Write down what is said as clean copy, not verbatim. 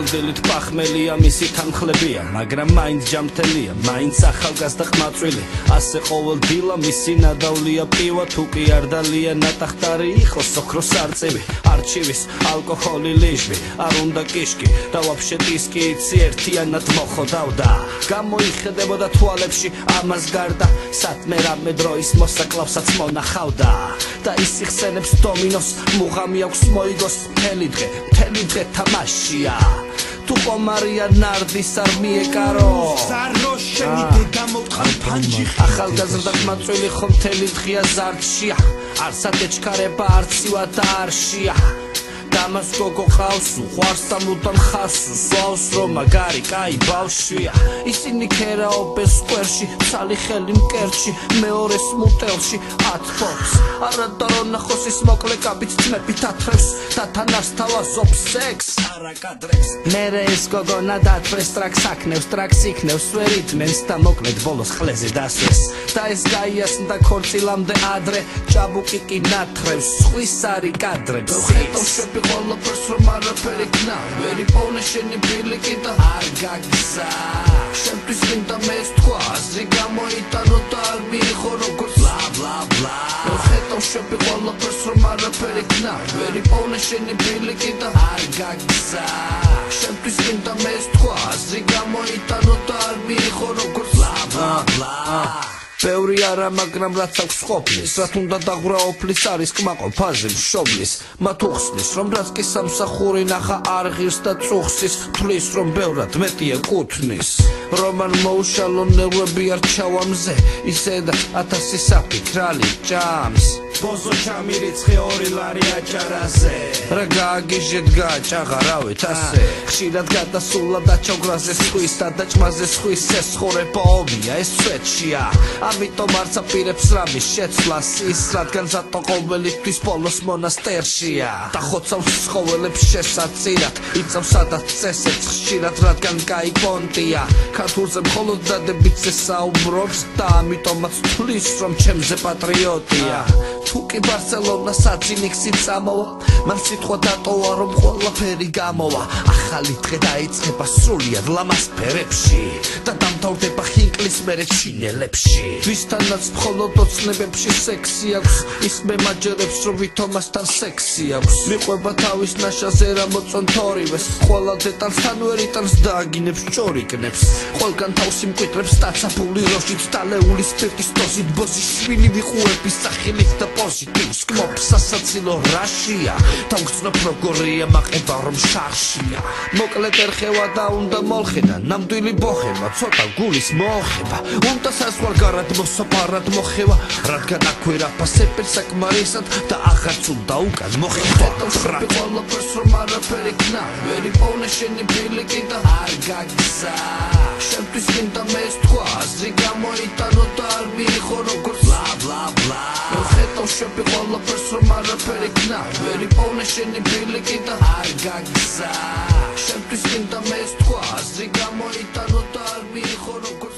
სიკვდილით პახმელია მისი თანხლებია მაგრამ მაინც ჯამთელია მაინც ახალგაზრდა ხმაწვილი ასე ყოველ დილა მისი ნადავლია პივა თუ კი არ დალია ნატახტარი იყოს ოქროს არწივი არჩივის ალკოჰოლი ლიჟვი არ უნდა კიშკი და ვაფშე დისკი იცი ერთიანად მოხოდავდა გამოიხედებოდა თვალებში ამას გარდა სათმე რამე დროის მოსაკლავსაც მონახავდა და ის იხსენებს დომინოს მუღამი აქვს მოიგოს მთელი დღე თამაშია თუ ყომარია ნარდის არ მიეკარო ზარო შენი დედა მოვთხარ ფანჯი ახალგაზრდა ხმაწვილი ხო მთელი დღეა ზარდშია არც ატეჩქარება არცივა და არშია დამას გოგო ყავს უყვარს და მუდამ ხარს სვავს რომ მაგარი კაი ბავშვია ისინი ქერაობენ სკვერში ცალი ხელი მკერდში მეორეს მუტელში ათფობს არადა რომ ნახოს ის მოკლე კაბით წმებით ათრევს და თან ასთავაზობს სექს არაკადრებს მერე ეს გოგონა დათვრეს ტრაქს აქნევს ტრაქს იქნევს ვერ იძმენს და მოკლედ ბოლოს ყლეზე დასვეს და ეს გაიასნდა ქორწილამდე ადრე ჭაბუკი კი ნათრევს სხვის არიკადრებს ყველაფერს რომ არაფერი ქნა ვერ იპოვნე შენი ბილიკი და არ გაგზა შემთვის მინდა მეს თქვა აზრი გამოიტანო და არ მიიღო როგორც ბლა ბლა ბლა ხედავ შები ყველაფერს რომ არაფერი ქნა ვერ იპოვნე შენი ბილიკი და არ გაგზა შემთვის მინდა მეს თქვა აზრი გამოიტანო და არ მიიღო როგორც ბლა ბლა ბლა ბევრი არა მაგრამ რაც აქვს ყოფნის რაც უნდა დაღვრაოფლის არის კმაყოფაზე მშობლის მათ უხსნის რომ რაც კი სამსახური ნახა არ ღირს და წუხსის თვლის რომ ბევრად მეტია კუთნის რომან მოუშალო ნერვები არ ჩავამზე ისედა 1000 საფიქრალი ჭამს ბოზო ჩამირიცხე 2 ლარი აჭარაზე რა გააგიჟეთ გააჭაღარავეთ ასე ხშირად გადასულა და ჩოგრაზე სხვის და დაჭმაზე სხვის ეს ხორებაობია ეს სვეტშია ამიტომ არც აპირებს რამის შეცვლას ის რადგან ზატო ყოველთვის ბოლოს მონასტერშია და ხოცავს ცხოველებს შესაწირად იწევს სადაც წესებს ხშირად რადგან კაი პონტია ქართულზე მხოლოდ დადებითზე საუბრობს და ამიტომაც თვლის რომ ჩემზე პატრიოტია თუ კი ბარსელონას აცინიქსი წამოვა მან სიტყვა დატოვა რომ ყველაფერი გამოვა ახალი დღე დაიწყება სრულიად ლამას ფერებში და დამთავრდება ხინკლის მერე ჩინელებში ვისთანაც მხოლოდ ოცნებებში სექსი აქვს ის მემაჯერებს რომ ვითომასთან სექსი აქვს მიყვება თავის ნაშაზე რა მოწონ თორივეს ყველა დეტალს თან ვერ იტანს და აგინებს ჭორიკნებს ყველგან თავს იმკვიდრებს სტაცაფული როშით დალეული სპირტის დოზით ბოზის შვილი ვიყურების სახელით და პოზიტივს კმობს სასაცილო რაშია თავგრძნობ როგორია მაყება რომ შარშია მოკლედ ერხევა და უნდა მოლხედა ნამდვილი ბოხება ცოტა გულის მოხება უნდა საზღვარგარად მოსაპარად მოხევა რადგან აქვე რაფასებენ საკმარისად და აღარც უნდა უკან მოხევა ყველაფერს რომ არაფერი ქნა ვერ იპოვნე შენი ბილიკი და არ გაგზა შემთვის მინდა მეს თქვა აზრი გამოიტანო და არ მიიღო როგორც ბლა ბლა ბლა ხედავ შები ყველაფერს რომ არაფერი ქნა ვერ იპოვნე შენი ბილიკი და არ გაგზა შემთვის მინდა მეს თქვა აზრი გამოიტანო და არ მიიღო როგორც